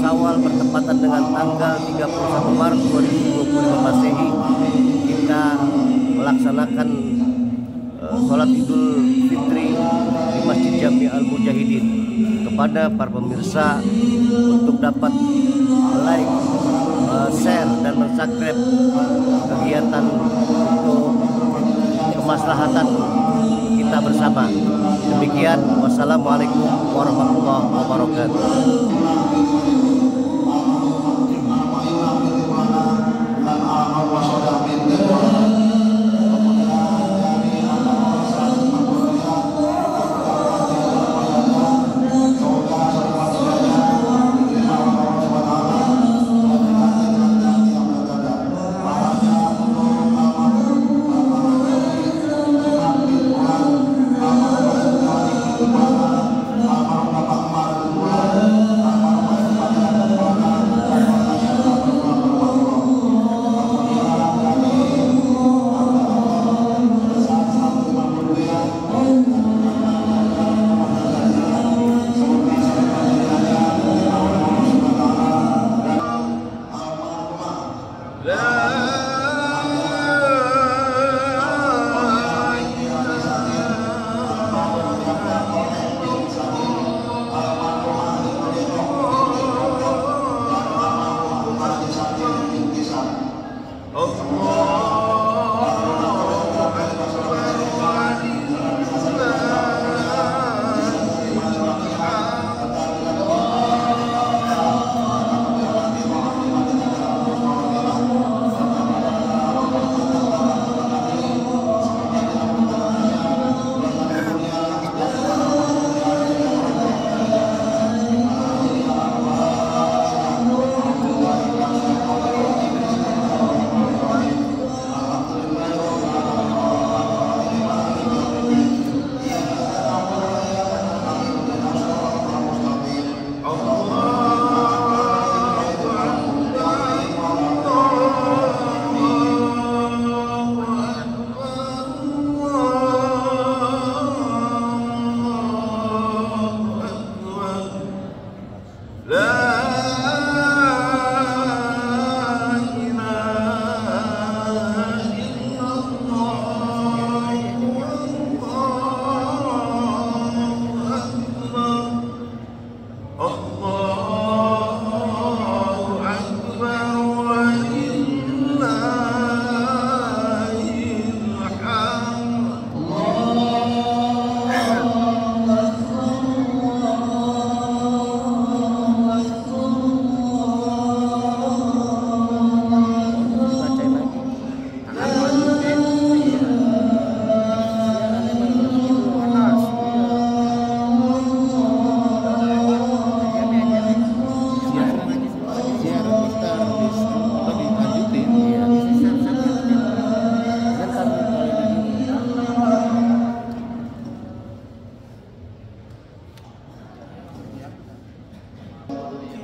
Syawal bertepatan dengan tanggal 31 Maret 2025 Masehi, kita melaksanakan sholat Idul Fitri di Masjid Jami Al-Mujahidin. Kepada para pemirsa untuk dapat like, share dan subscribe kegiatan untuk kemaslahatan kita bersama. Demikian, wassalamualaikum warahmatullahi wabarakatuh.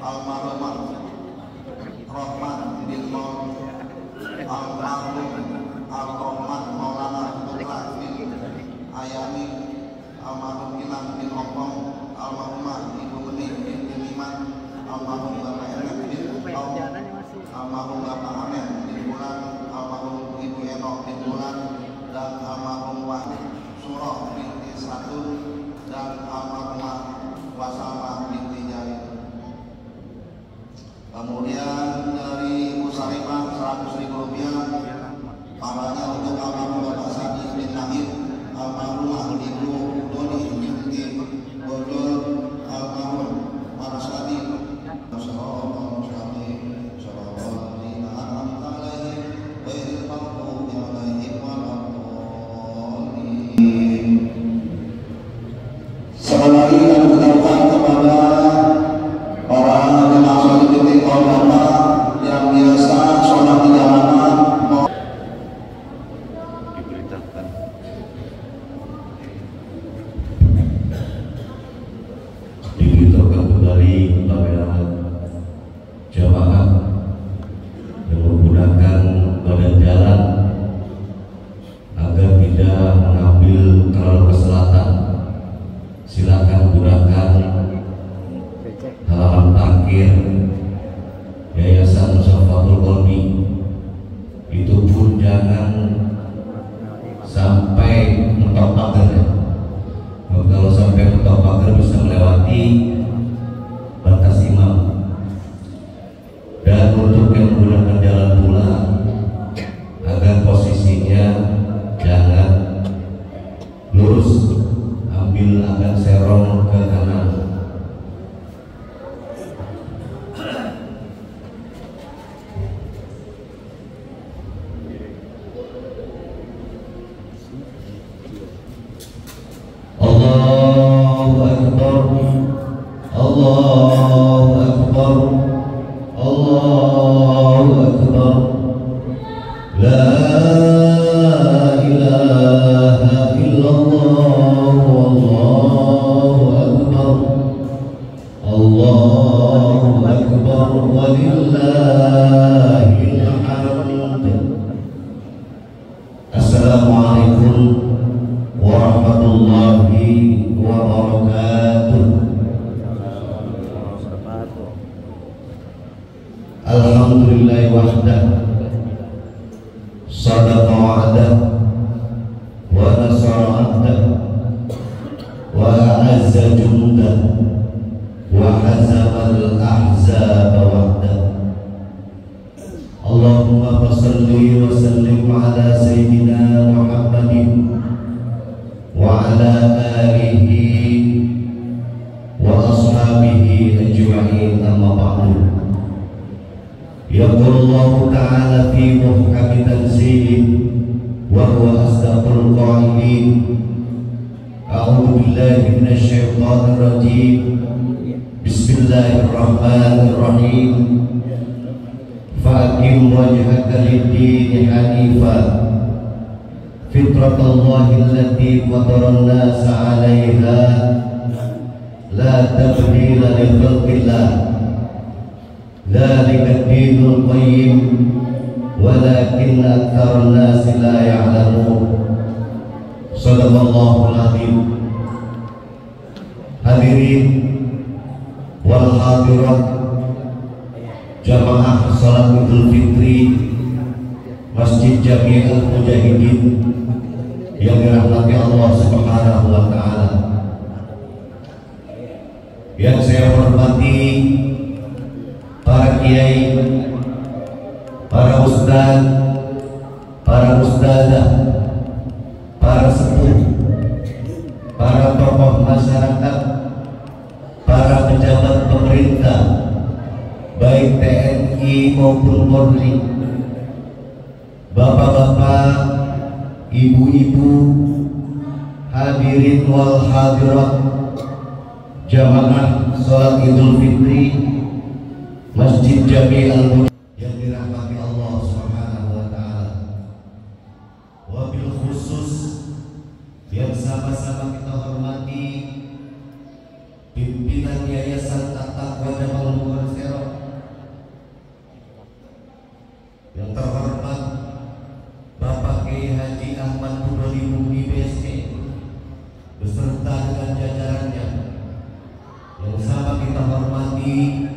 Almarhum Rahman bin Maulid Almarhum Al-Rahman Maulana Putra bin Ayani Almarhum Gilang bin Opong Almarhumah Ibu Benih bin Iman Almarhum Bapak Emet bin Opong Almarhum Bapak Amen bin Bulan Almarhum Ibu Enok bin Bulan dan Almarhum Wahid Surah binti Satun dan Almarhumah Wasamah binti Jahid. Kemudian dari Ibu Salimah 100.000 rupiah parahnya untuk almarhum Bapak Sadi bin Nahib, almarhumah Ibu Doni binti Bodol, almarhum Pak Sadi. Sekali lagi kami berterima kepada orang jemaah sholat titik yang biasa sholat di jalanan Diberitakan kembali kepada jamaah yang menggunakan badan jalan agar tidak mengambil terlalu ke selatan. Silakan gunakan halaman parkir melewati batas imam. Dan untuk yang menggunakan jalan pula, agar posisinya jangan lurus, ambil agak serong ke kanan. Allahu Akbar, Allahu Akbar, Allahu Akbar. La ilaha illallah, wallahu akbar, Allahu akbar, walillahil hamd. Assalamualaikum warahmatullahi wabarakatuh. Alhamdulillah wahdah, sadaqa wa'dah, wa nasara 'abdah, wa a'azza jundah, wa hazama al-ahzaba wahdah. Allahumma salli wa sallim ala sayyidina Muhammadin wa ala alihi wa ashabihi ajma'in, amma ba'du. Yaqul Allah Ta'ala fi muhkami tanzilih wa huwa asdaqul qa'ilin. A'udzu billahi minasy syaithanir rajim. Bismillahirrahmanirrahim. Fa'aqim wajhaka lid-din hanifa fitratallahi allati fatara an-nasa 'alaiha la tabdila li khalqillah. Dzalika ad-dinul qayyim walakinna aktsara an-nasi la ya'lamun. Shadaqallahul azim. Hadirin wal hadirat jamaah salat Idul Fitri Masjid Jami'ul Mujahidin yang dirahmati Allah Subhanahu wa taala. Yang saya hormati para kiai, para ustaz, para ustazah, para sepuh, para tokoh masyarakat, para pejabat pemerintah, baik TNI maupun Polri, bapak-bapak, ibu-ibu, hadirin wal hadirat, jamaah salat Idul Fitri Masjid Jami'ul Mujahidin yang dirahmati Allah Subhanahu wa taala. Wabil khusus yang sama-sama kita hormati pimpinan Yayasan At-Taqwa Jamal Muharsero, yang terhormat Bapak Kiai Haji Ahmad Budoli Mukti BSC beserta dengan jajarannya, yang sama kita hormati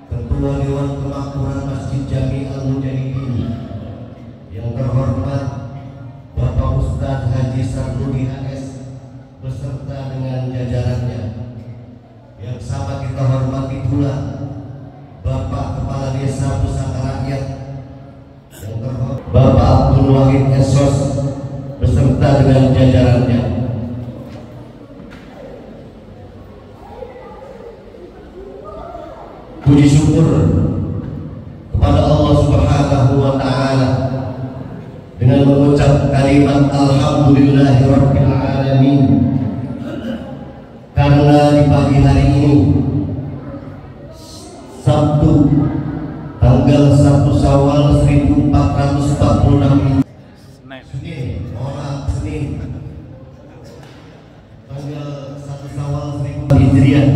Ketua Dewan Kemakmuran Masjid Jami'ul Mujahidin, yang terhormat Bapak Ustadz Haji Sarludi HS beserta dengan jajarannya, yang sama kita hormati pula Bapak Kepala Desa Pusaka Rakyat, yang terhormat Bapak Abdul Wahid Esos beserta dengan jajarannya. Puji syukur kepada Allah Subhanahu wa taala dengan mengucap kalimat alhamdulillahirabbil alamin, karena di pagi hari ini Sabtu tanggal 1 Syawal 1446 Senin tanggal 1 Syawal 1446 Hijriah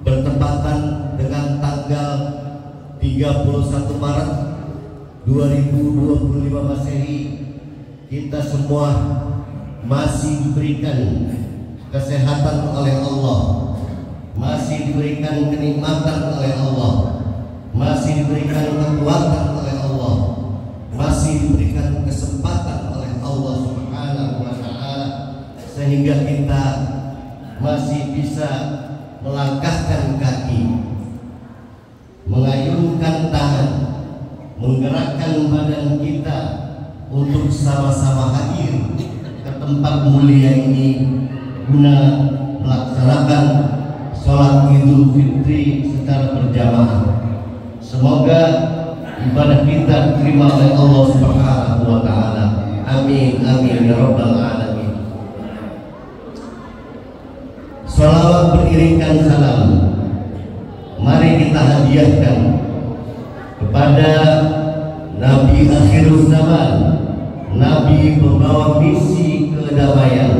bertepatan dengan tanggal 31 Maret 2025 Masehi, kita semua masih diberikan kesehatan oleh Allah, masih diberikan kenikmatan oleh Allah, masih diberikan kekuatan oleh Allah, masih diberikan kesempatan oleh Allah Subhanahu wa taala, sehingga kita masih bisa melangkahkan kaki, mengayunkan tangan, menggerakkan badan kita untuk sama-sama hadir ke tempat mulia ini guna melaksanakan sholat Idul Fitri secara berjamaah. Semoga ibadah kita diterima oleh Allah Subhanahu wa taala. Amin amin ya rabbal alamin. Shalawat beriringkan salam mari kita hadiahkan kepada Nabi akhir zaman, Nabi pembawa misi kedamaian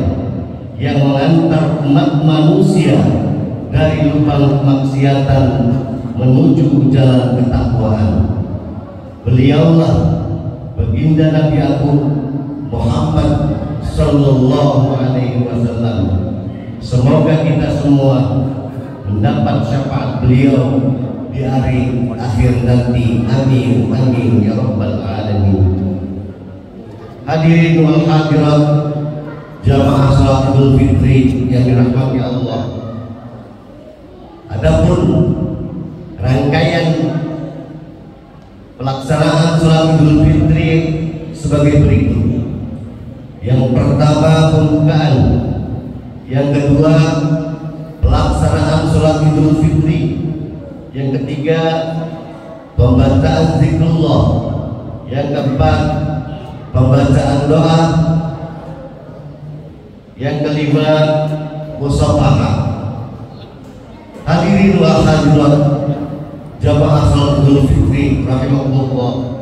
yang mengantar umat manusia dari lubang kemaksiatan menuju jalan ketakwaan. Beliaulah baginda Nabi Agung Muhammad sallallahu alaihi wasallam. Semoga kita semua mendapat syafaat beliau di hari akhir nanti. Amin amin ya rabbal alamin. Hadirin wal hadirat jamaah salat Idul Fitri yang dirahmati Allah. Adapun rangkaian pelaksanaan salat Idul Fitri sebagai berikut. Yang pertama pembukaan, yang kedua pelaksanaan salat Idul Fitri, yang ketiga pembacaan zikrullah, yang keempat pembacaan doa, yang kelima musafahah. Hadirin wa hadirat jamaah salat Idul Fitri rahimakumullah.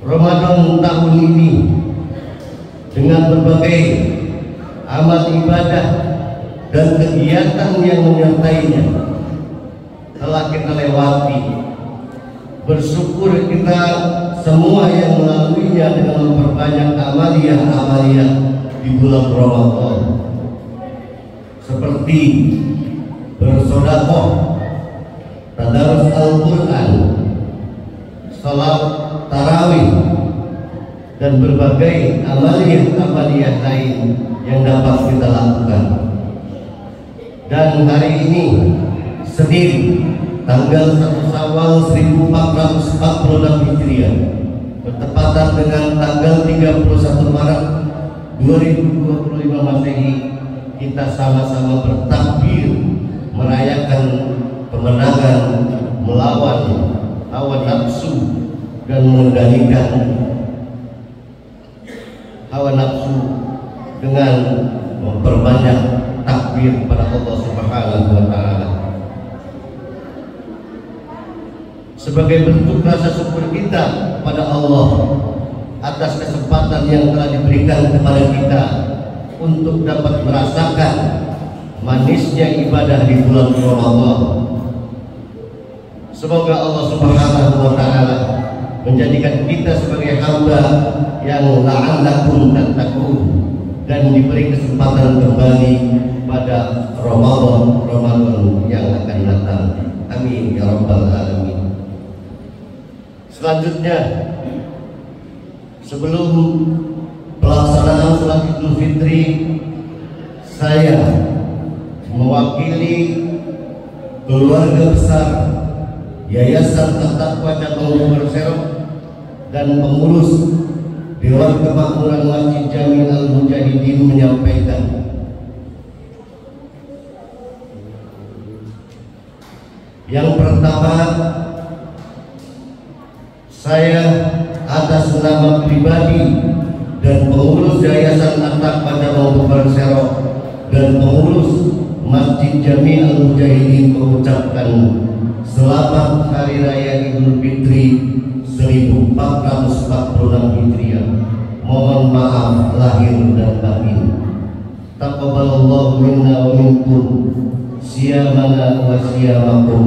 Ramadan tahun ini dengan berbagai amal ibadah dan kegiatan yang menyertainya telah kita lewati. Bersyukur kita semua yang melaluinya dengan memperbanyak amaliyah-amaliyah di bulan Ramadan, seperti bersedekah, tadarus Al-Quran, salat tarawih, dan berbagai amaliyah-amaliyah lain yang dapat kita lakukan. Dan hari ini Senin tanggal 1 Syawal 1446 Hijriah bertepatan dengan tanggal 31 Maret 2025 Masehi, kita sama-sama bertakbir merayakan kemenangan melawan hawa nafsu dan mengendalikan hawa nafsu dengan memperbanyak takbir kepada Allah Subhanahu wa taala. Sebagai bentuk rasa syukur kita kepada Allah atas kesempatan yang telah diberikan kepada kita untuk dapat merasakan manisnya ibadah di bulan Ramadan. Semoga Allah Subhanahu wa taala menjadikan kita sebagai hamba yang la'allakum tattaqun dan diberi kesempatan kembali pada Ramadan yang akan datang. Amin ya rabbal alamin. Selanjutnya, sebelum pelaksanaan salat Idul Fitri, saya mewakili keluarga besar Yayasan At-Taqwa Cabang Persero dan pengurus Dewan Kemakmuran Masjid Jami Al-Mujahidin menyampaikan, yang pertama, saya atas nama pribadi dan pengurus Yayasan At-Taqwa Cabang Persero dan pengurus Masjid Jami Al-Mujahidin mengucapkan selamat Hari Raya Idul Fitri 1446 Hijriah. Mohon maaf lahir dan batin. Taqabbalallahu minna wa minkum siyamana wa siyamakum.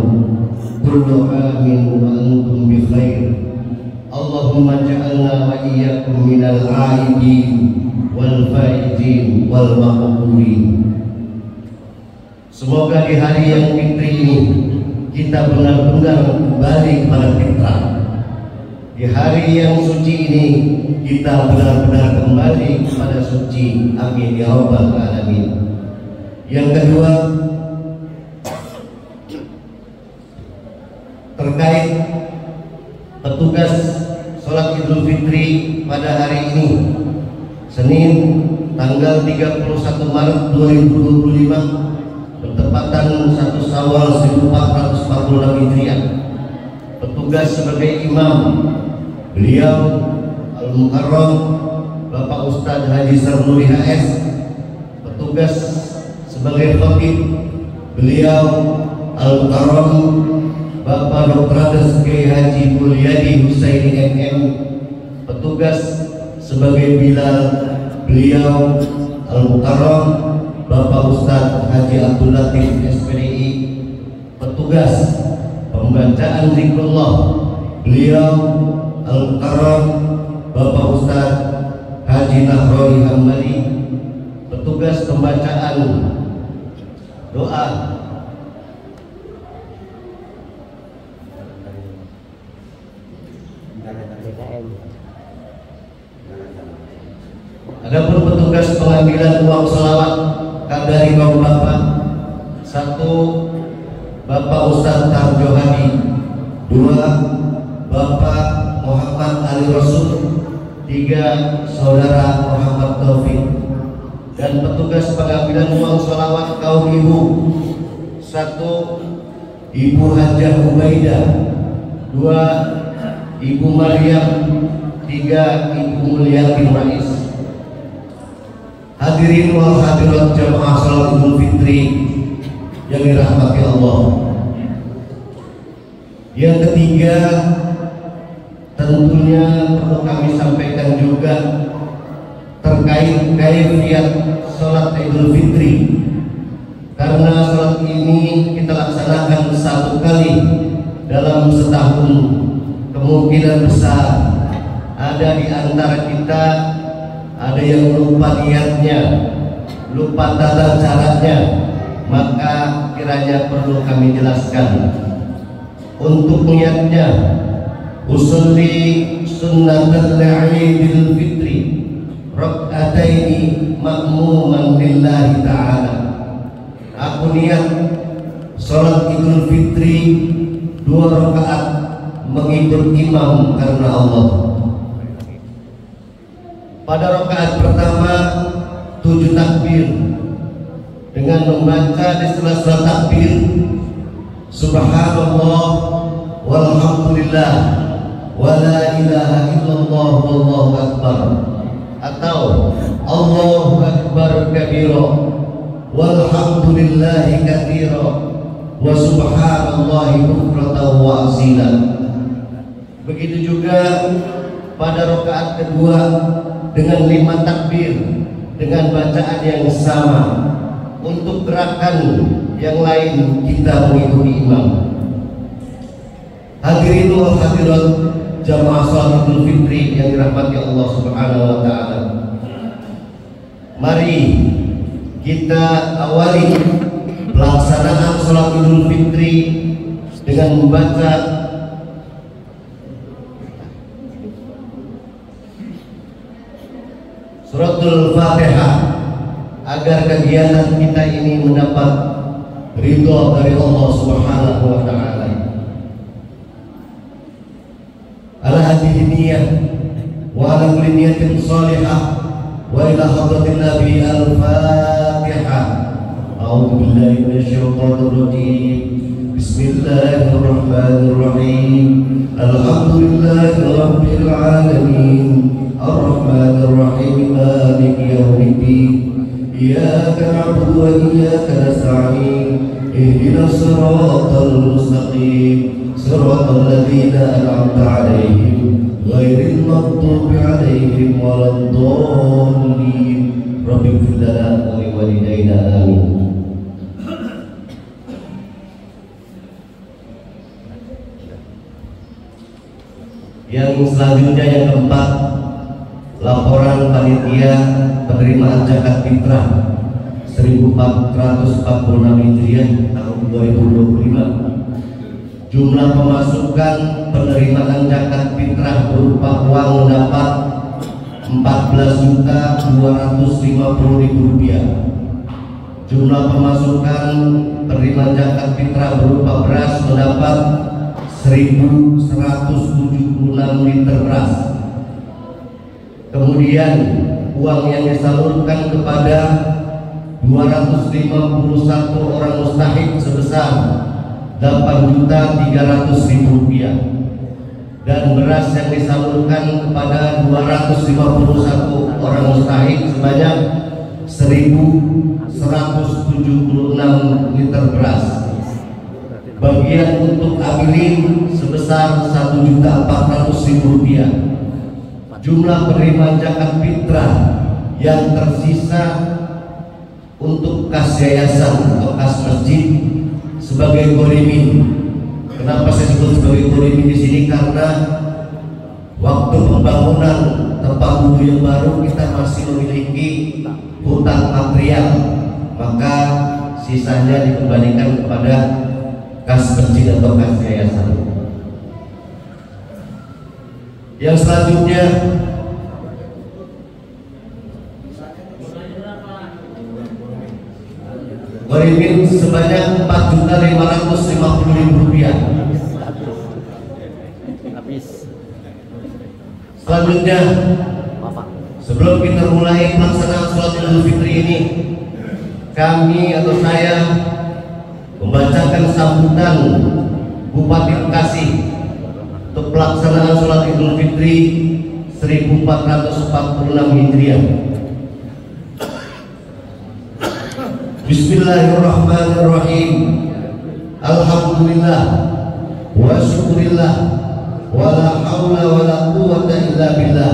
Kullu amin wa antum bi khair. Allahumma ja'alna wa iyyakum minal aidin wal faizin wal maqbulin. Semoga di hari yang fitri ini kita benar-benar kembali kepada fitrah. Di hari yang suci ini kita benar-benar kembali kepada suci. Amin ya rabbal alamin. Yang kedua, terkait petugas sholat Idul Fitri pada hari ini, Senin tanggal 31 Maret 2025 bertepatan 1 Syawal 1446 Hijriah. Petugas sebagai imam, beliau Al-Mukarram Bapak Ustadz Haji Sarnuri HS. Petugas sebagai khatib, beliau Al-Mukarram Bapak Dr. Kiai Haji Mulyadi Husaini MM. Petugas sebagai bilal, beliau Al-Mukarram Bapak Ustadz Haji Abdul Latif SPDI. Petugas pembacaan zikrullah, beliau Al-Mukarram Bapak Ustadz Haji Nahrawi Hambali. Petugas pembacaan doa, adapun petugas pengambilan uang selawat kadari kaum bapak, 1 Bapak Ustadz Tarjo Hadi, 2 Bapak Muhammad Ali Rasul, 3 Saudara Muhammad Taufik. Dan petugas pengambilan uang selawat kaum ibu, 1 Ibu Hajah Ubaidah, 2 Ibu Maryam, 3 Ibu Mulyati Rais. Hadirin wal hadirat jamaah salat Idul Fitri yang dirahmati Allah. Yang ketiga, tentunya perlu kami sampaikan juga terkait kaifiat salat Idul Fitri. Karena salat ini kita laksanakan 1 kali dalam setahun, kemungkinan besar ada di antara kita ada yang lupa niatnya, lupa tata caranya, maka kiranya perlu kami jelaskan. Untuk niatnya, usolli sunnatal Idul Fitri rak'ataini ma'muman lillahi ta'ala. Aku niat sholat Idul Fitri 2 rakaat mengikut imam karena Allah. Pada rakaat pertama 7 takbir dengan membaca di sela-sela takbir Subhanallah walhamdulillah wala ilaha illallah wallahu akbar, atau Allahu akbar kabira walhamdulillahi katsira wa subhanallahi bukratan wa asila. Begitu juga pada rakaat kedua dengan 5 takbir dengan bacaan yang sama. Untuk gerakan yang lain kita mengikuti imam. Hadirin wal hadirat jamaah salat Idul Fitri yang dirahmati Allah Subhanahu wa taala. Mari kita awali pelaksanaan salat Idul Fitri dengan membaca Suratul Fatihah agar kegiatan kita ini mendapat ridho dari Allah Subhanahu wa taala. Ala hadhihi niyyah wa ala kulli niyatin shalihah wa ila hadratin Nabi al-Fatihah. A'udzu billahi minasyaitonir rajim. Bismillahirrahmanirrahim. Alhamdulillahi rabbil alamin. Ar-Rahmanir Rahim. Maliki yaumiddin. إياك نعبد وإياك نستعين اهدنا الصراط المستقيم صراط الذين أنعمت عليهم غير المغضوب عليهم ولا الضالين رب اغفر لنا ولوالدينا آمين. Yang selanjutnya, yang keempat, laporan panitia penerimaan zakat fitrah 1446 Hijriah tahun 2025. Jumlah pemasukan penerimaan zakat fitrah berupa uang dapat Rp14.250.000. Jumlah pemasukan penerimaan zakat fitrah berupa beras mendapat 1.176 liter beras. Kemudian uang yang disalurkan kepada 251 orang mustahik sebesar 8.300.000 rupiah, dan beras yang disalurkan kepada 251 orang mustahik sebanyak 1.176 liter beras. Bagian untuk amilin sebesar 1.400.000 rupiah. Jumlah penerimaan zakat fitrah yang tersisa untuk kas yayasan atau kas masjid sebagai ghorimin. Kenapa saya sebut sebagai ghorimin di sini? Karena waktu pembangunan tempat wudhu yang baru kita masih memiliki hutang material, maka sisanya dikembalikan kepada kas masjid atau kas yayasan. Yang selanjutnya, ghorimin sebanyak 4.550.000 rupiah. Selanjutnya, sebelum kita mulai pelaksanaan sholat Idul Fitri ini, kami atau saya membacakan sambutan Bupati Bekasi untuk pelaksanaan sholat Idul Fitri 1446 Hijriah. Bismillahirrahmanirrahim. Alhamdulillah wa syukurillah wa la hawla wa la quwwata illa billah.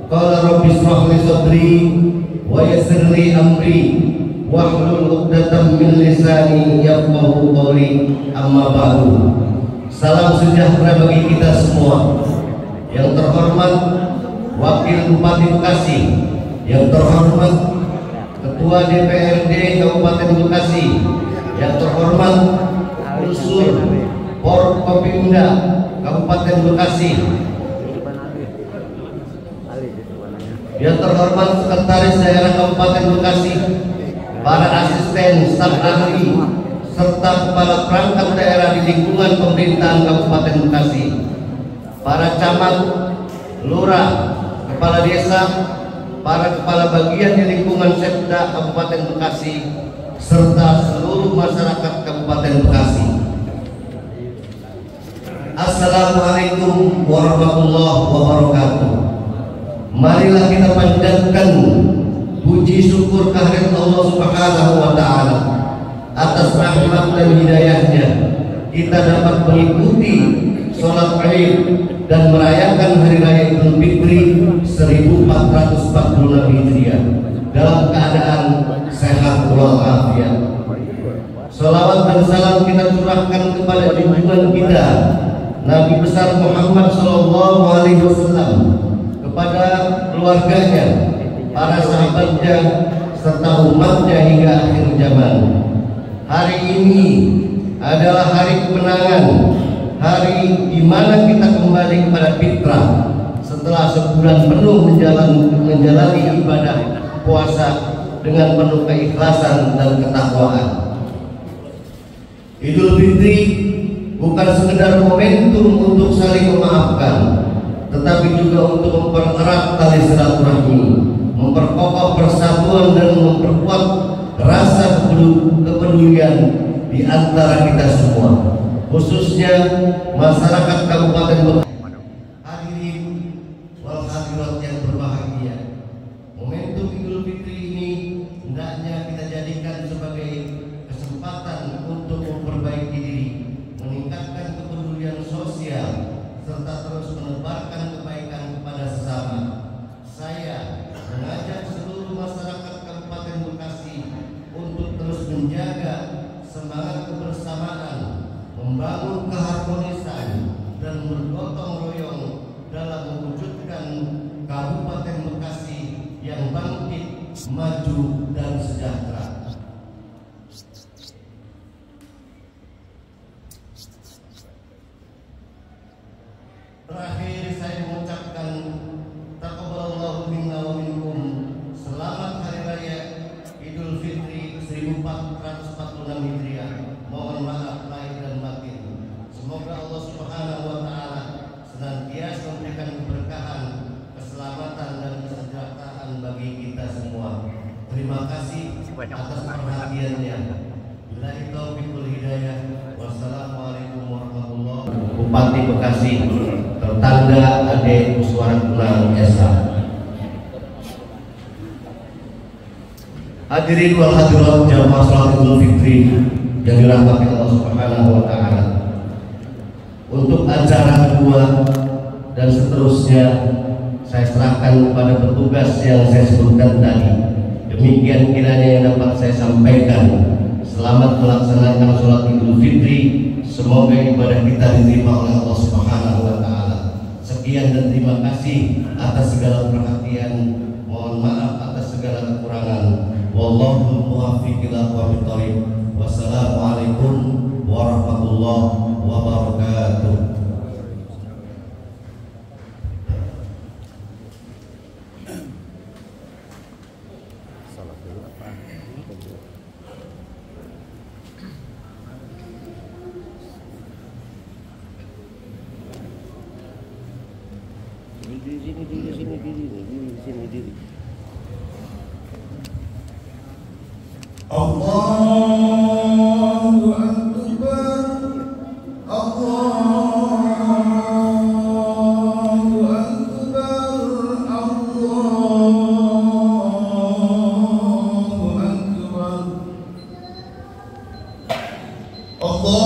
Qala rabbi shrah li sadri wa yassir li amri wahlul 'uqdatam min lisani yafqahu qawli. Amma ba'du. Salam sejahtera bagi kita semua. Yang terhormat Wakil Bupati Bekasi, yang terhormat Ketua DPRD Kabupaten Bekasi, yang terhormat Unsur Forkopimda Kabupaten Bekasi, yang terhormat Sekretaris Daerah Kabupaten Bekasi, para asisten staf ahli, serta kepala perangkat daerah di lingkungan pemerintahan Kabupaten Bekasi, para camat, lurah, kepala desa, para kepala bagian di lingkungan Setda Kabupaten Bekasi, serta seluruh masyarakat Kabupaten Bekasi. Assalamualaikum warahmatullahi wabarakatuh. Marilah kita panjatkan puji syukur kehadirat Allah Subhanahu wa Ta'ala atas rahmat dan hidayahnya kita dapat mengikuti sholat Id dan merayakan Hari Raya Idul Fitri 1446 Hijriah dalam keadaan sehat walafiat. Salawat dan salam kita curahkan kepada junjungan kita Nabi besar Muhammad SAW, kepada keluarganya, para sahabatnya, serta umatnya hingga akhir zaman. Hari ini adalah hari kemenangan, hari di mana kita kembali kepada fitrah setelah sebulan penuh menjalani ibadah puasa dengan penuh keikhlasan dan ketakwaan. Idul Fitri bukan sekedar momentum untuk saling memaafkan, tetapi juga untuk mempererat tali silaturahmi, memperkokoh persatuan dan memperkuat rasa kepedulian di antara kita semua, khususnya masyarakat Kabupaten Bekasi. Hadirin wal hadirat yang berbahagia, momentum Idul Fitri ini hendaknya kita jadikan sebagai kesempatan untuk memperbaiki diri, meningkatkan kepedulian sosial, serta terus menebarkan kebaikan kepada sesama. Saya mengajak seluruh masyarakat Kabupaten Bekasi untuk terus menjaga semangat kebersamaan, membangun keharmonisan, dan bergotong royong dalam mewujudkan Kabupaten Bekasi yang bangkit, maju, dan sejahtera. Terakhir saya mengucapkan taqabbalallahu minna wa minkum. Selamat Hari Raya Idul Fitri terima kasih atas perhatiannya. Bila itu wal hidayah. Wassalamualaikum warahmatullahi wabarakatuh. Bupati Bekasi, tertanda Ade Muswara Kunang Esa. Hadirin wal hadirat jamaah salat Idul Fitri yang dirahmati Allah Subhanahu wa taala. Untuk acara kedua dan seterusnya saya serahkan kepada petugas yang saya sebutkan tadi. Demikian kiranya yang dapat saya sampaikan. Selamat melaksanakan sholat Idul Fitri. Semoga ibadah kita diterima oleh Allah Subhanahu wa taala. Sekian dan terima kasih atas segala perhatian. Mohon maaf atas segala kekurangan. Wallahu muwaffiq ila aqwamit thoriq. Wassalamualaikum warahmatullahi wabarakatuh. Diri. Allahu Akbar, Allahu Akbar, Allahu Akbar, Allahu Akbar,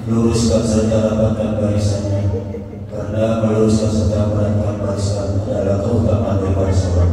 luruskan serta rapatkan barisannya, karena meluruskan serta merapatkan barisan adalah keutamaan daripada sholat.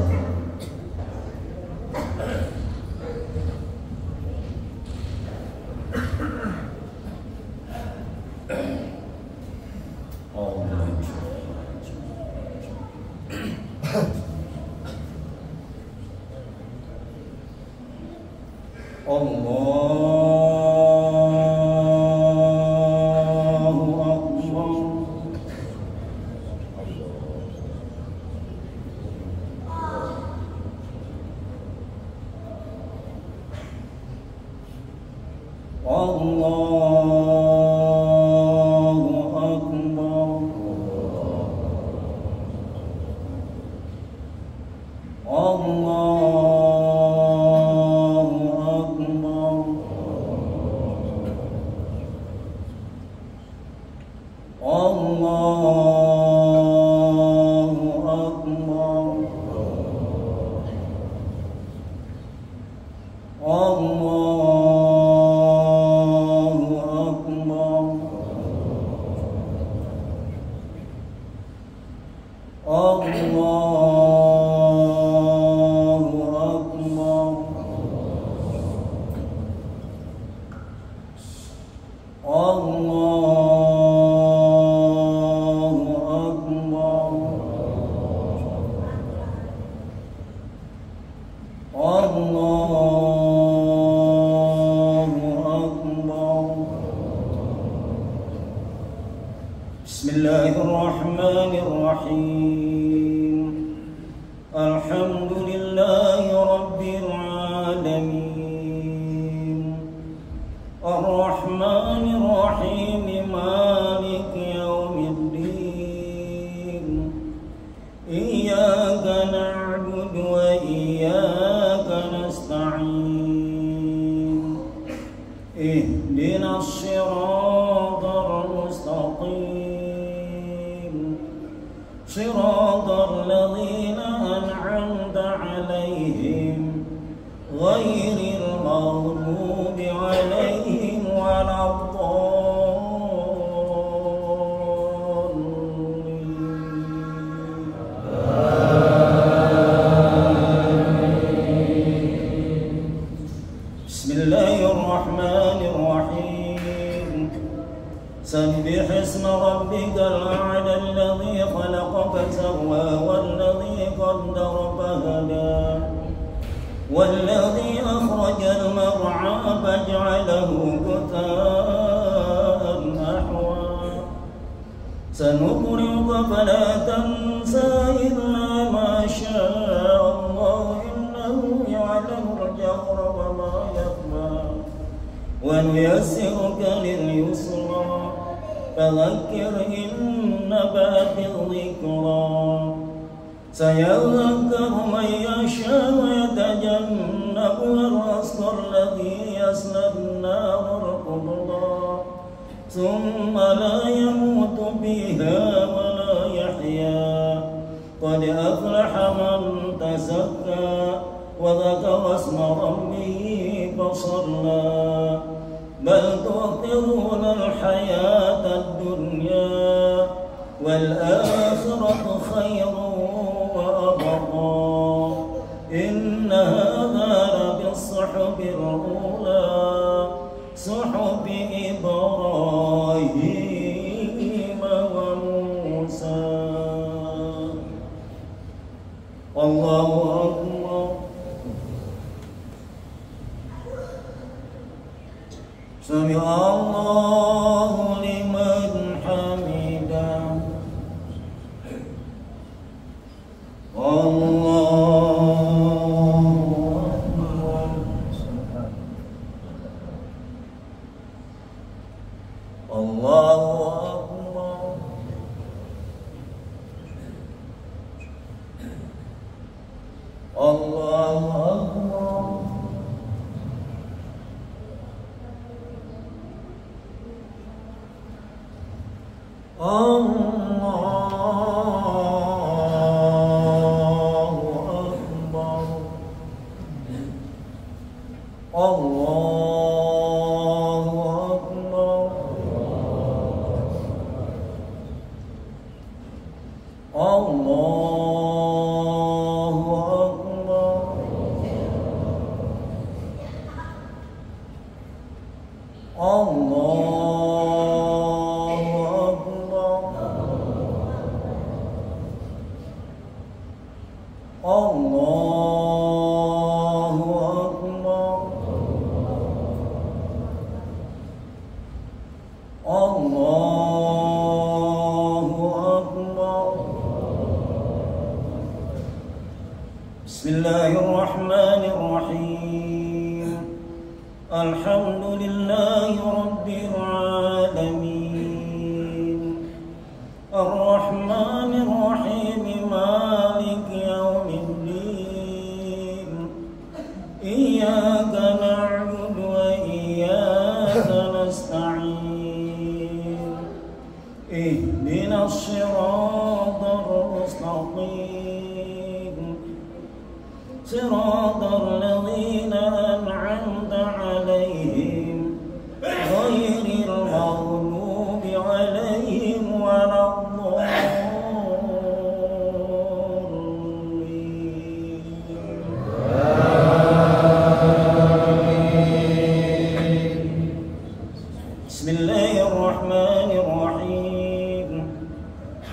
Bismillahirrahmanirrahim. Alhamdulillahi rabbil alamin. Ar-Rahmanir Rahim, Maliki yaumiddin. Iyyaka na'budu wa iyyaka nasta'in. Ihdinas siratal mustaqim. صراط الذين أنعمت عليهم غير المغضوب عليهم ولا الضالين. بسم الله الرحمن الرحيم. سبح اسم ربك الأعلى الذي خلق فسوى والذي قدر فهدى والذي أخرج المرعى فجعله غثاء أحوى سنقرئك فلا تنسى إلا ما شاء الله إنه يعلم الجهر وما يخفى ونيسرك لليسرى فذكر إن نفعت الذكرى سيذكر من يشاء ويتجنبها الأشقى الذي يصلى النار الكبرى ثم لا يموت فيها ولا يحيا قد أفلح من تزكى وذكر اسم ربه فصلى بل تؤثرون الحياة الدنيا والآخرة خير وأبقى إن هذا لفي الصحف الأولى صحف إبراهيم وموسى. الله أكبر. سمع الله لمن حمده. الله أكبر. الله أكبر. الله أكبر. Bismillahirrahmanirrahim. الحمد لله رب العالمين الرحمن الرحيم مالك يوم الدين إياك نعبد وإياك نستعين اهدنا الصراط المستقيم صراط الذين أنعمت عليهم غير المغضوب عليهم ولا الضالين. بسم الله الرحمن الرحيم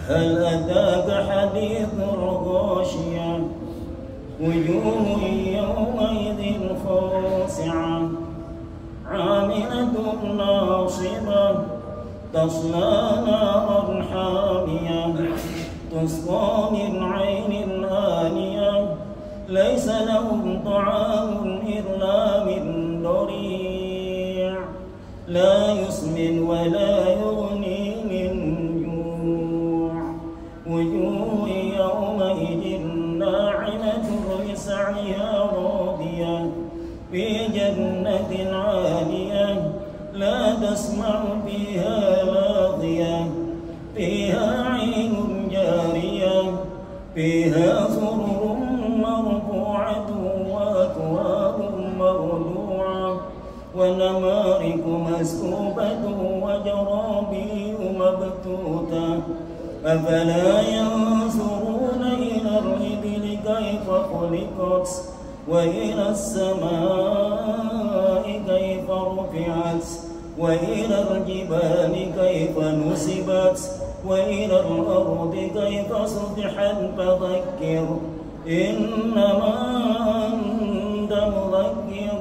هل أتاك حديث الغاشية وجوه يومئذ خاشعة عاملة ناصبة تصلى نارا حامية تسقى من عين آنية ليس لهم طعام إلا من ضريع لا يسمن ولا يغني من جوع وجوه يومئذ ناعمة لسعيها راضية في جنة عالية لا تسمع فيها لاغية فيها عين جارية فيها سرر مرفوعة وأكواب موضوعة ونمارق مسكوبة وجرابي مبثوثة أفلا ينظرون إلى الإبل كيف خلقت وإلى السماء كيف رفعت وإلى الجبال كيف نصبت وإلى الأرض كيف سطحت فذكر إنما أنت مذكر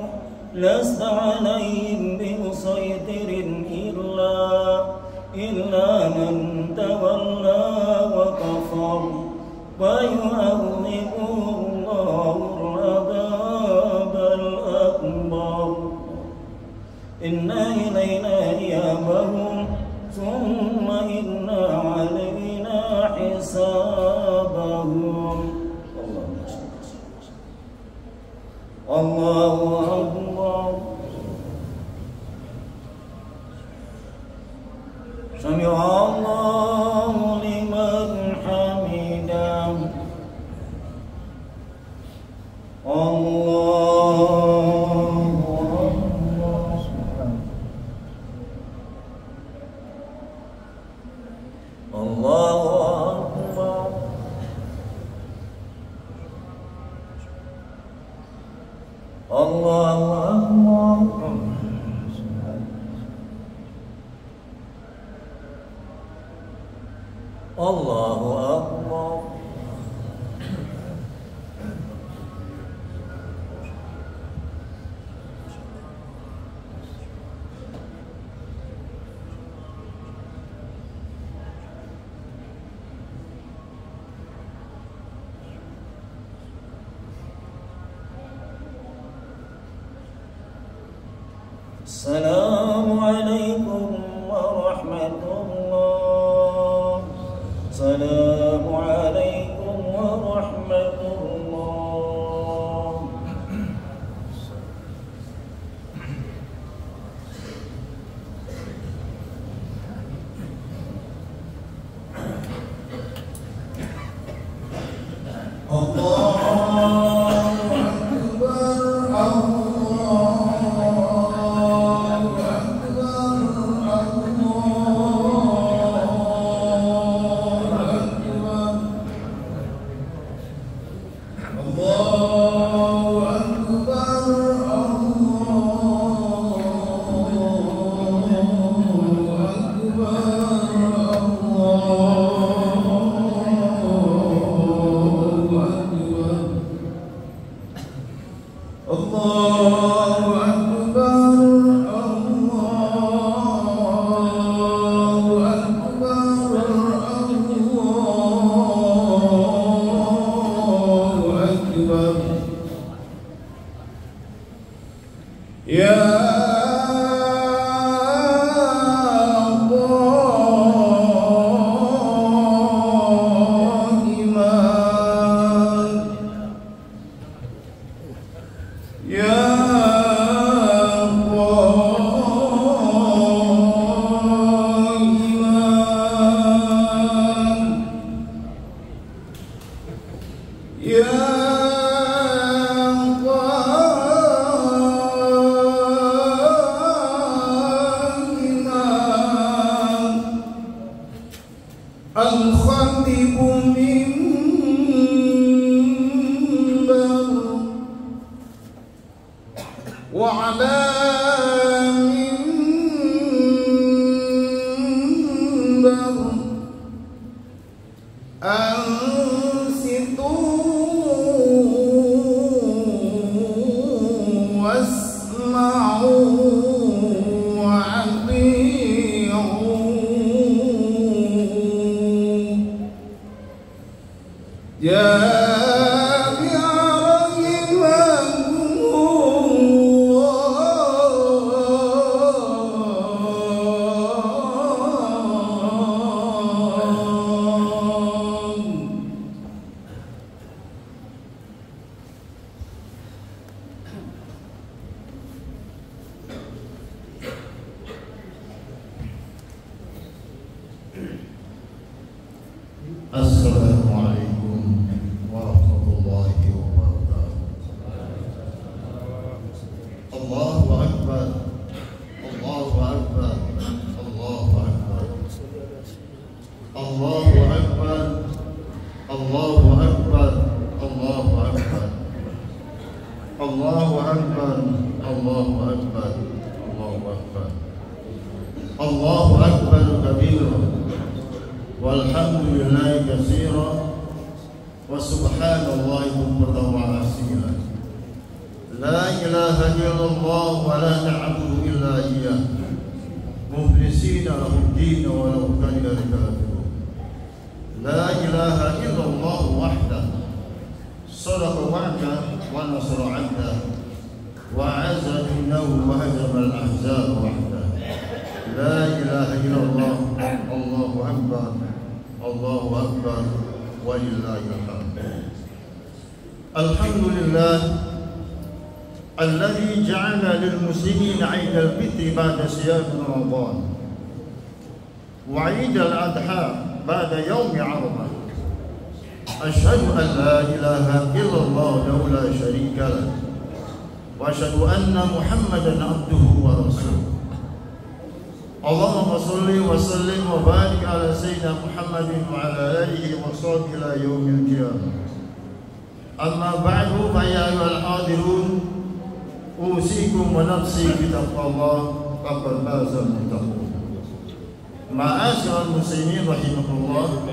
لست عليهم بمسيطر إلا من تولى وكفر فيعذبه الله العذاب الأكبر إن إلينا إيابهم ثم إن علينا حسابهم. الله أكبر. سمع الله لمن حمده. الله أكبر. الله أكبر. الله أكبر. السلام عليكم ورحمة الله. السلام عليكم ورحمة الله. Ya Assalamualaikum warahmatullahi wabarakatuh. Allahu Akbar, Allahu Akbar, Allahu Akbar, Allahu Akbar, Allahu Akbar, Allahu Akbar, Allahu Akbar, Allahu Akbar, Allahu Akbar, Allahu Akbar kabira. Walhamdulillahi katsira wa subhanallahi bukratan wa asila. La ilaha illallah wa la na'budu illa iyyah mukhlisina lahu ad-din wa law kariha al-kafirun. La ilaha illallah wahdahu sadaqa wa'da wa nasara 'abda wa 'azza dinahu wa hazama al-ahzab wahda. La ilaha illallah, Allahu Akbar, Allahu Akbar, walillahil hamd. Alhamdulillah alladhi ja'ala lil muslimin 'id al-fitr ba'da siyam Ramadan wa 'id al-adha ba'da yawm 'Arafah. Ashhadu an la ilaha illallah wa la sharika lah wa ashhadu anna Muhammadan 'abduhu wa rasuluh. Allahumma salli wa sallim wa barik ala sayyidina Muhammadin wa ala alihi wa sahbihi ila yaumil qiyamah. Amma ba'du fa ya ayyuhal hadirun usikum wa nafsi bi taqwallah faqad faza al-muttaqun. Ma'asyiral muslimin rahimakumullah.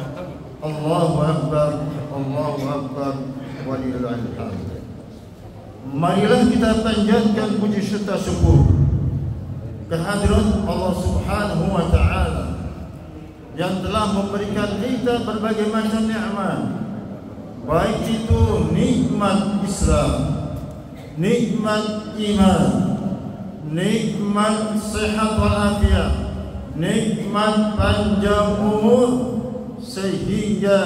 Allahu akbar, Allahu akbar, walillahil hamd. Marilah kita panjatkan puji serta syukur kehadiran Allah Subhanahu wa taala yang telah memberikan kita berbagai macam nikmat, baik itu nikmat Islam, nikmat iman, nikmat sehat walafiat, nikmat panjang umur, sehingga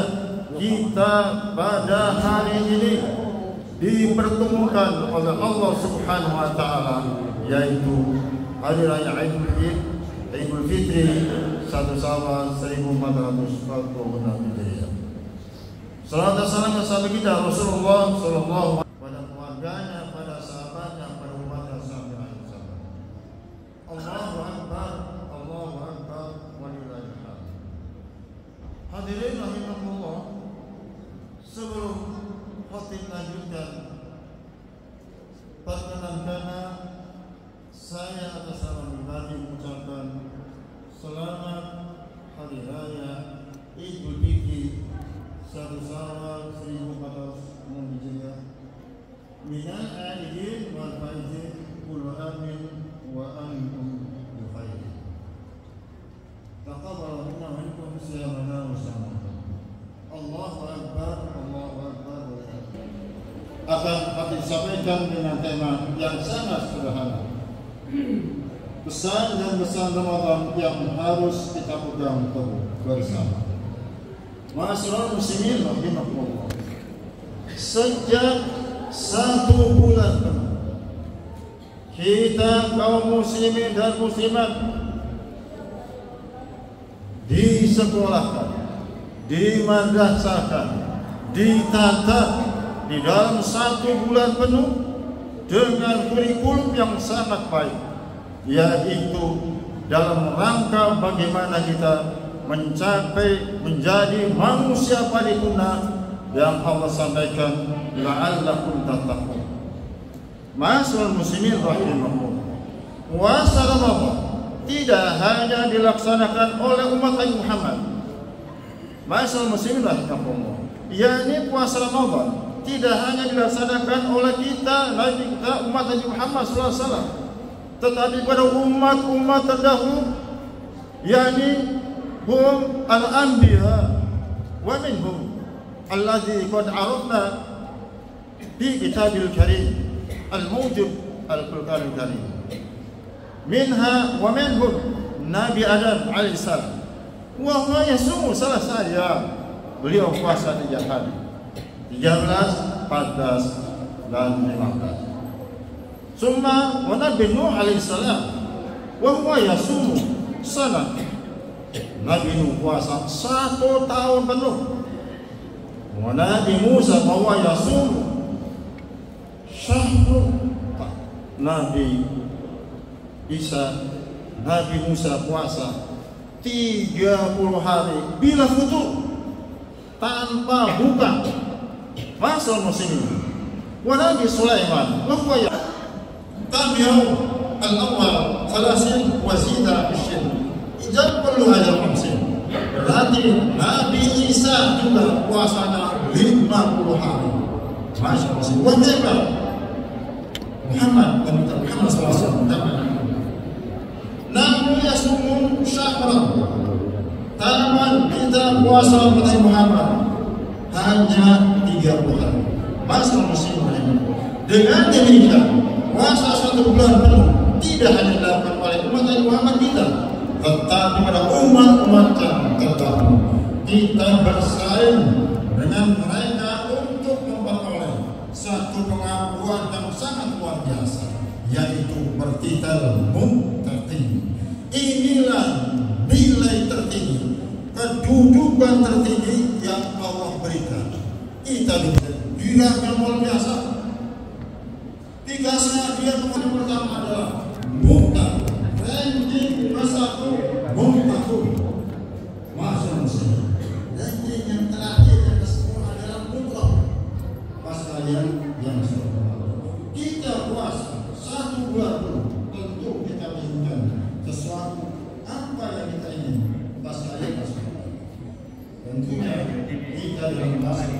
kita pada hari ini dipertemukan oleh Allah Subhanahu wa taala, yaitu hari raya Idul Fitri 1 Syawal 1446 Hijriah. Salam dan salam kepada kita Rasulullah sallallahu alaihi wasallam, pada keluarganya, pada sahabatnya, pada umatnya sampai akhir zaman. Allahu akbar, Allahu akbar, walillahil hamd. Hadirin rahimakumullah, sebelum khotib lanjutkan, perkenankan saya atas nama pribadi mengucapkan selamat hari raya Idul Fitri 1 Syawal 1446 Hijriah. Minal aidin wal faizin, kullu amin wa antum bi khair. Taqabbal minna wa minkum siyamana wa siyamakum. Allahu akbar, Allahu akbar. Akan kami sampaikan dengan tema yang sangat sederhana. Pesan dan pesan Ramadan yang harus kita pegang teguh bersama. Ma'asyiral muslimin rahimakumullah. Sejak 1 bulan penuh kita kaum muslimin dan muslimat disekolahkan, dimadrasahkan, ditata di dalam 1 bulan penuh dengan kurikulum yang sangat baik, yaitu dalam rangka bagaimana kita mencapai menjadi manusia paripurna yang Allah sampaikan, la'allakum tattaqun. Ma'asyiral muslimin rahimakumullah, puasa Ramadan tidak hanya dilaksanakan oleh umat Nabi Muhammad. Ma'asyiral muslimin rahimakumullah, yakni puasa Ramadan tidak hanya dilaksanakan oleh kita umat Nabi Muhammad SAW, tetapi pada umat-umat terdahulu, yakni hum al-anbiya wa minhum alladhi qad arafna fi kitabil karim al-mawjud al-Qur'anul Karim. Minha wa minhum Nabi Adam alaihissalam, wa huwa yasumu salah saya, beliau puasa 3 hari, 13, 14 dan 15. Summa wa Nabi Nuh alaihissalam, wa huwa yasumu sana, Nabi Nuh puasa 1 tahun penuh. Wa Nabi Musa wa huwa yasumu syahrul, Nabi Isa, Nabi Musa puasa 30 hari bila futur, tanpa buka. Ma'asyiral muslimin, wa Nabi Sulaiman wa huwa tabi'u al-awwal 30 wa zida 20, ijab kullu hadha 50. Berarti Nabi Isa juga puasanya 50 hari. Ma'asyiral muslimin, wa mereka Muhammad SAW namun yasumun syahran, taman kita puasa Nabi Muhammad hanya 30 hari. Ma'asyiral muslimin, dengan demikian puasa 1 bulan penuh tidak hanya dilakukan oleh umat Nabi Muhammad kita, tetapi pada umat-umat terdahulu. Kita bersaing dengan mereka untuk memperoleh satu pengakuan yang sangat luar biasa, yaitu bertitel tertinggi. Inilah nilai tertinggi, kedudukan tertinggi yang Allah berikan. Kita tidak luar biasa. Tiga dia yang pertama adalah muntah, ranking ke-1 muntah. Ma'asyiral muslimin, ranking yang terakhir yang ke-10 adalah mutlak. Pasal yang kita puasa 1 bulan tentu kita inginkan sesuatu apa yang kita ingin. Pasal tentunya kita dalam bahasa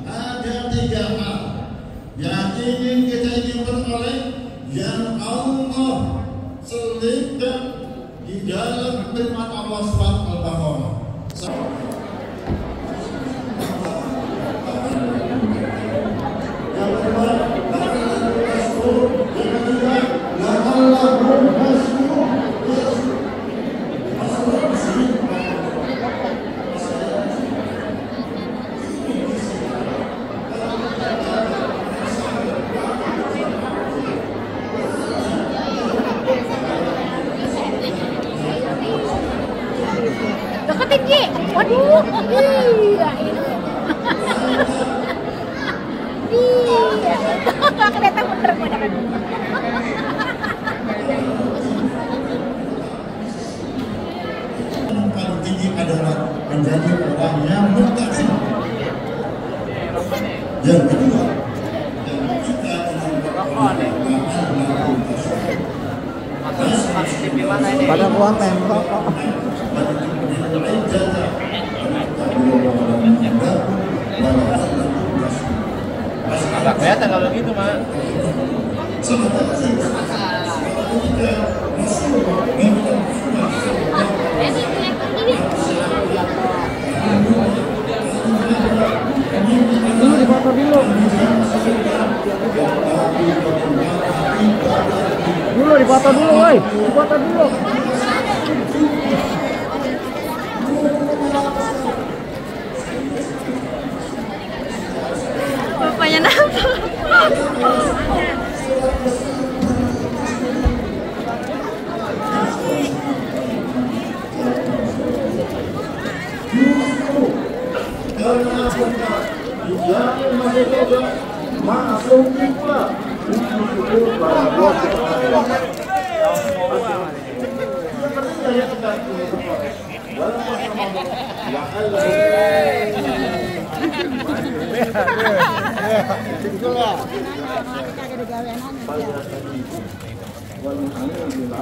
ada 3 hal yang ingin kita beroleh, yang Allah selipkan di dalam firman Allah Subhanahu Al-Baqarah. Deketin Ki, waduh, iya ini. Iya, nggak kelihatan bener padahal. Yang paling tinggi adalah menjadi orang yang muttaqin. Yang kedua, yang kita pada buang tembok kok. Agak kelihatan kalau gitu, Mak. Dulu dipoto dulu. Dulu dipoto dulu, woi. Dipoto dulu. Bapaknya nampak. Masuk pula.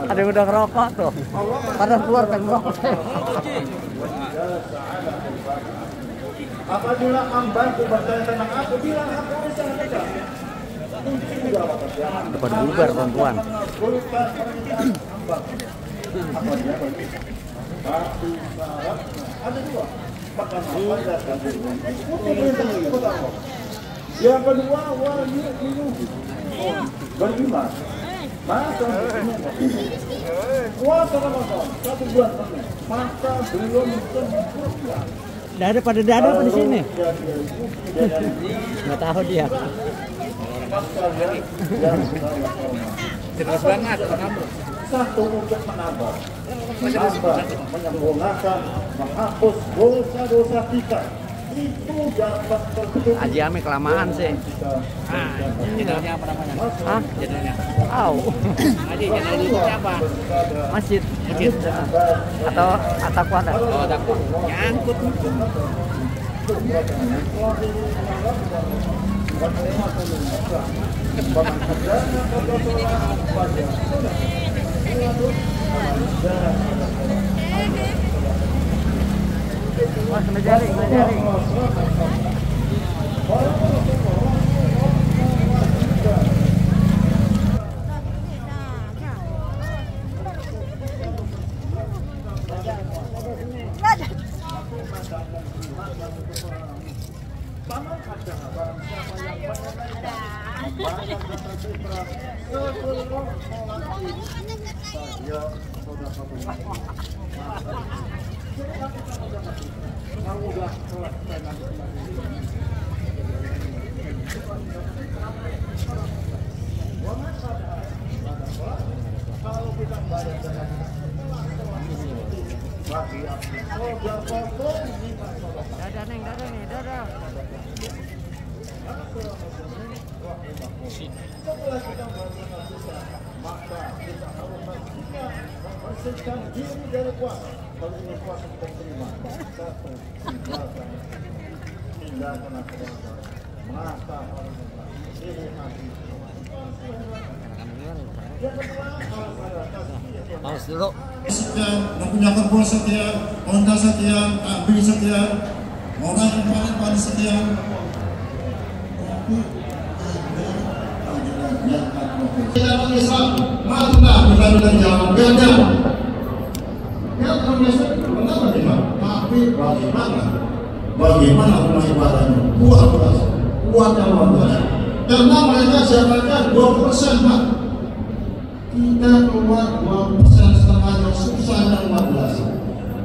Ada yang udah ngerokok tuh. Pada keluar kan ngerokok. Apabila membantu bertanya tentang aku, bilang aku bisa mereka. Depan bubar kawan-kawan. Ada dua. Yang kedua, wali beriman. Maka puasa Ramadan 1 bulan penuh, maka belum sempurna. Dada pada dada apa di sini? Nggak tahu dia. Terus banget, Satu untuk menambah, menyempurnakan, menghapus dosa-dosa kita. Itu dapat tertutup. Haji Ami kelamaan sih. channelnya apa namanya? Hah? Channelnya. Tahu. Haji, channel YouTube-nya apa? Masjid. Atau kuat. Oh, takut. Nyangkut. Wah, kena jaring, kena jaring. Dadah Neng, dadah nih, dadah. Setelah kita berdoa, maka kita harus bersihkan diri dari kuasa. Kalau ini kuasa kita terima, satu, tinggalkan, tinggalkan kuasa, mata harus ini hati. Paus dulu. Setia, yang punya kebun setia, onta setia, kambing setia, orang yang paling setia. Dalam Islam, marilah kita berjalan beda. Yang terbiasa benar bagaimana? Tapi bagaimana ibadahnya? Kuat yang luar biasa. Karena mereka jabatan 20%, Pak. Kita keluar 20% setengahnya susah dan luar biasa.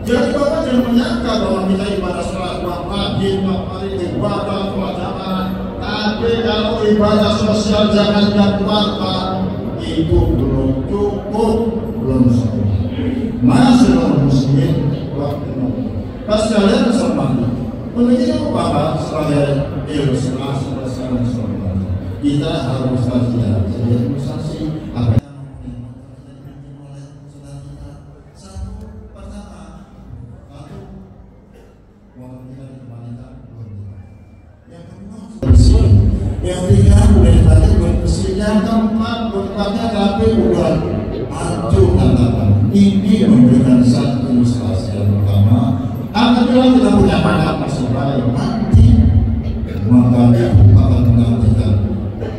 Jadi Bapak jangan menyangka bahwa kita ibadah sholat wajib, ibadah kewajiban. Tapi kalau ibadah sosial jangan dilupakan, itu belum cukup, belum sempurna. Masih muslim waktu itu. Pas kalian bersama, menjadi Bapak sebagai ilustrasi bersama kita harus saja jadi ilustrasi apa yang yang tiga boleh tadi bersih, yang keempat berpakaian tapi udah hancur katakan ini memberikan satu ilustrasi yang pertama. Apabila kita punya pandangan supaya nanti maka dia akan menggantikan,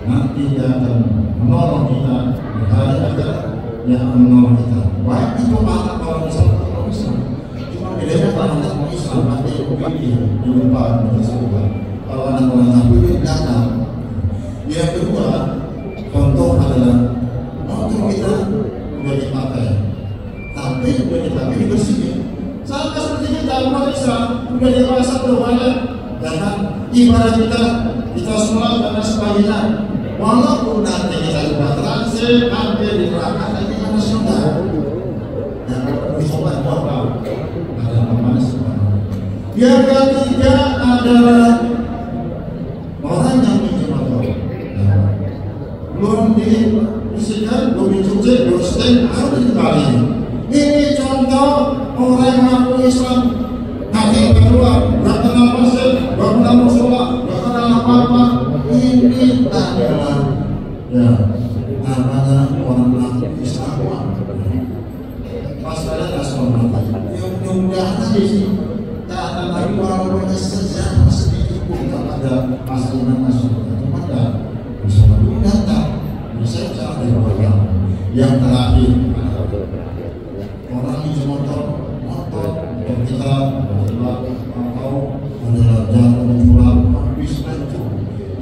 nanti dia akan menolong kita di hari akhirat, dia akan menolong kita. Baik itu anak orang Islam atau orang Islam. Cuma bedanya kalau anak orang Islam nanti berpikir di depan tersebut. Kalau anak orang Nabi datang. Yang kedua, contoh adalah motor kita sudah dipakai, tapi sudah dipakai dibersihin. Sama seperti kita umat Islam sudah dewasa berbanyak, dan ibadah kita sholat dan sebagainya. Walaupun nanti kita sudah transit, hampir di belakang lagi kita sudah. Dan disobat apa? Ada apa semua. Yang ketiga adalah orang yang minjem motor. belum diisikan, belum dicuci, belum seting, harus dikembali. Ini contoh orang mengaku Islam, hati keluar, nggak kenal masjid, nggak kenal musola, nggak kenal apa-apa. Ini adalah ya namanya orang mengaku Islam. Masalah nasional. Mudah-mudahan di sini tak akan lagi orang-orang sejarah sedikit pun tak ada masalah nasional. Cuma ada masalah data. Bisa cara dibuat yang terakhir. Orang yang motor kita atau adalah jalan pulang habis itu.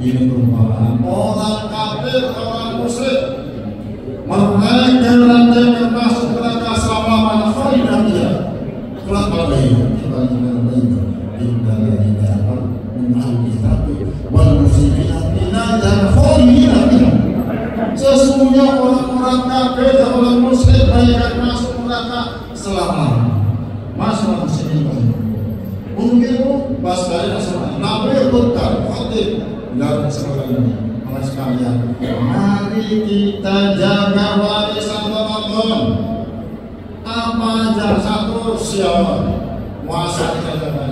Ini perumpamaan orang kafir, orang musyrik mereka masuk neraka selama khalidiyya. Kelak balik sesungguhnya orang-orang kafir dan orang musyrik akan masuk neraka selama masa muslimin. Mungkin pas dari asal nabi betul hati dalam sekalian oleh sekalian. Mari kita jaga warisan Ramadan. Apa aja satu siapa puasa kita jaga.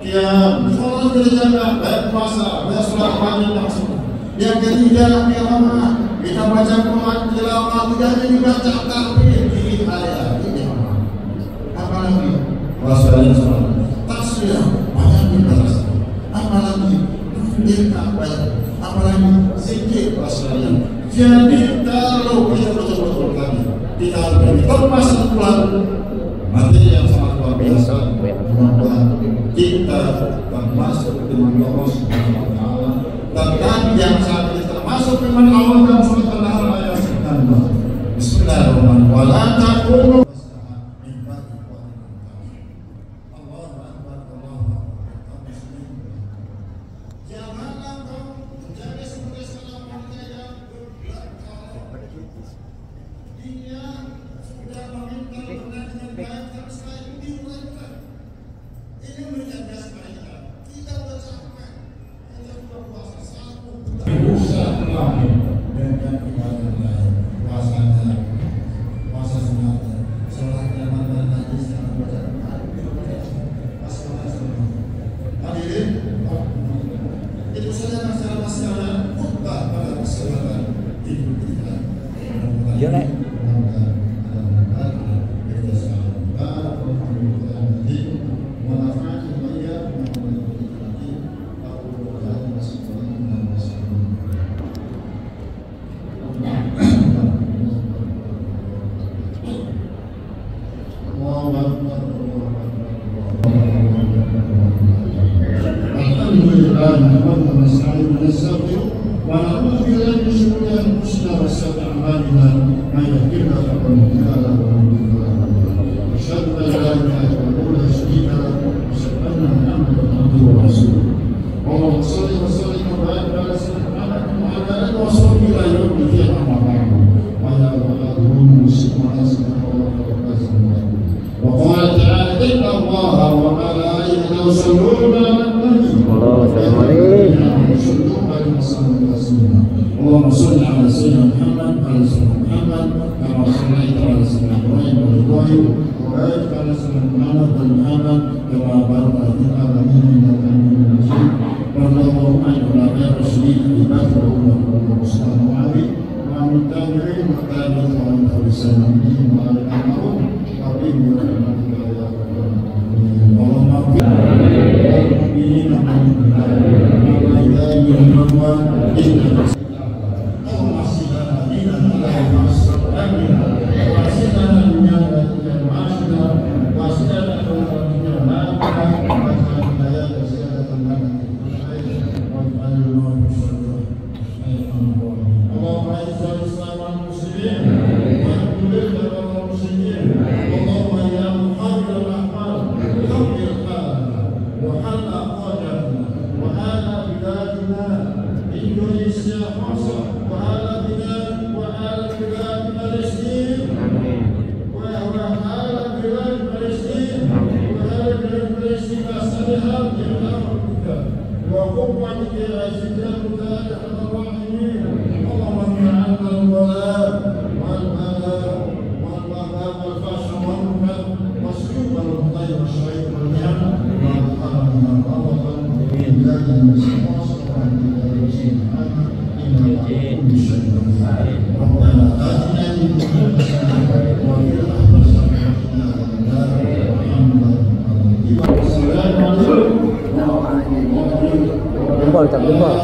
Dia sholat kita jaga, baik puasa, baik sholat pagi langsung. Yang ketiga qiraat, kita baca Quran tilawah tidak hanya dibaca tapi di hari-hari jamaah. Apalagi puasa sholat, tasbih banyak dibaca. Apalagi kita baca, apalagi zikir puasa. Jadi kalau kita betul-betul kami kita termasuk bulan materi yang sangat luar biasa, kita termasuk dengan Allah Subhanahu wa taala. Dan yang saat ini termasuk firman Allah dalam surat An-Nahl ayat 19. Bismillahirrahmanirrahim. Wa la taqulu ربنا آتنا من لدنك رحمة وهب لنا من رحمتنا السلام عليكم Jempol, cap jempol.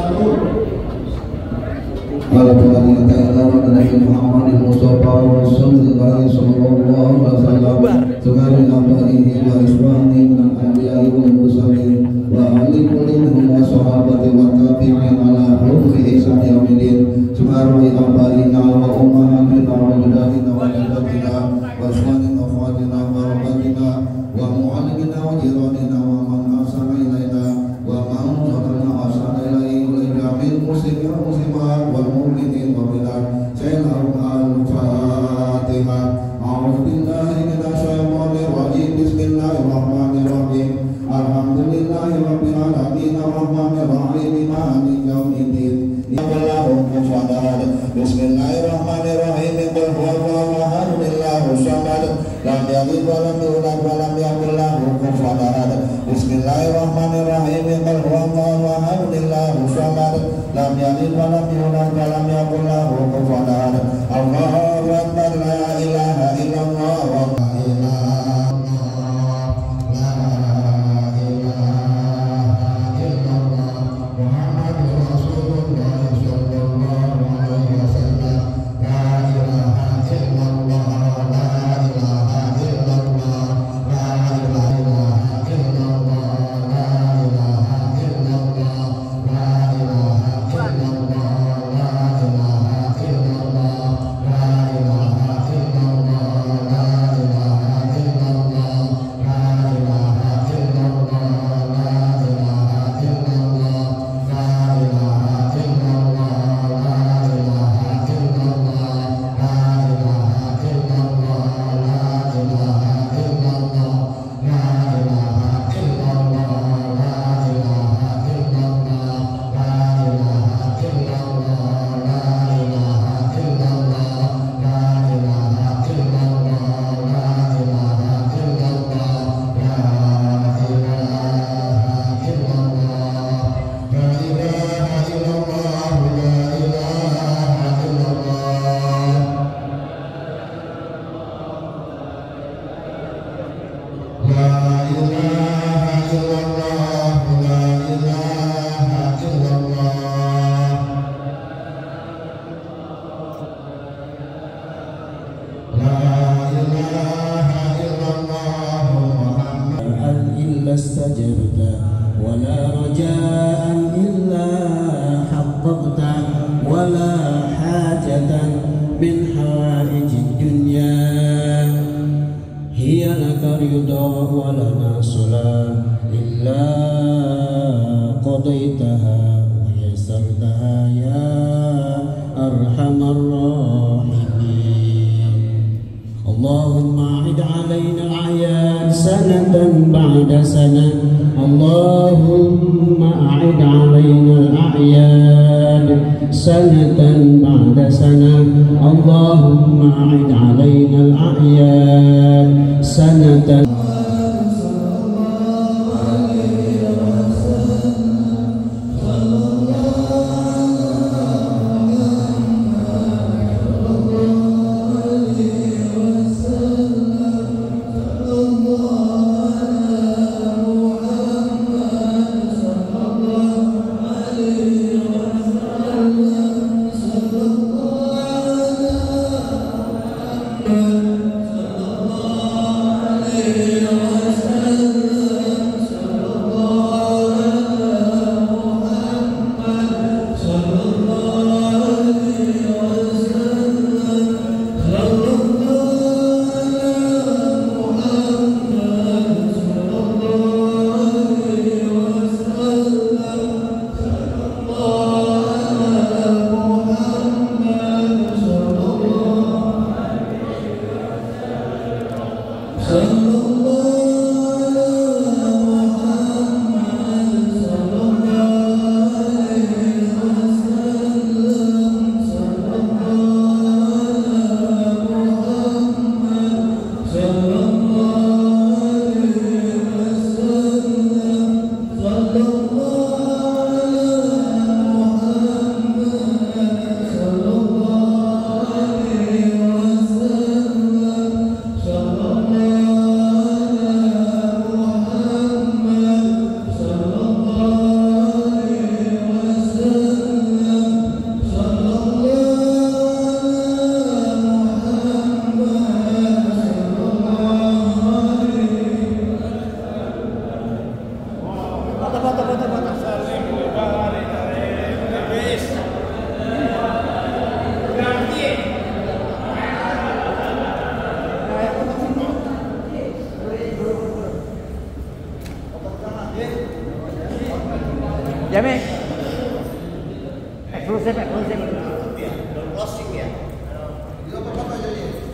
Bismillahirrahmanirrahim. Qul huwallahu ahad, Allahus samad, lam yalid wa lam yulad wa lam yakul lahu kufuwan ahad. Bismillahirrahmanirrahim. Qul huwallahu ahad, Allahus samad, lam yalid wa lam yulad wa lam yakul lahu kufuwan ahad. Allahu akbar, la ilaha illallah wa la ilaha استجبت ولا رجاء إلا حققت ولا حاجة من حوائج الدنيا هي لك رضا ولنا صلاة إلا قضيتها ويسرتها يا أرحم الراحمين. اللهم أعد علينا الأعياد سنة بعد سنة. اللهم أعد علينا الأعياد سنة بعد سنة. اللهم أعد علينا الأعياد سنة. Yeah.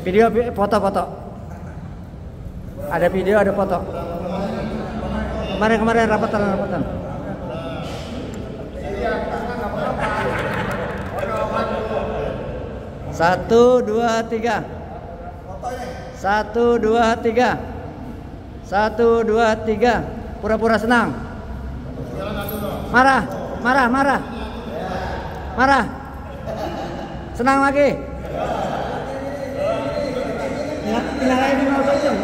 Video, foto. Ada video, ada foto. Kemarin rapatan. Satu, dua, tiga. 1, 2, 3. 1, 2, 3. Pura-pura senang. Marah. Senang lagi.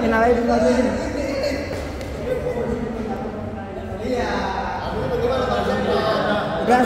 Minalaidin. Udah.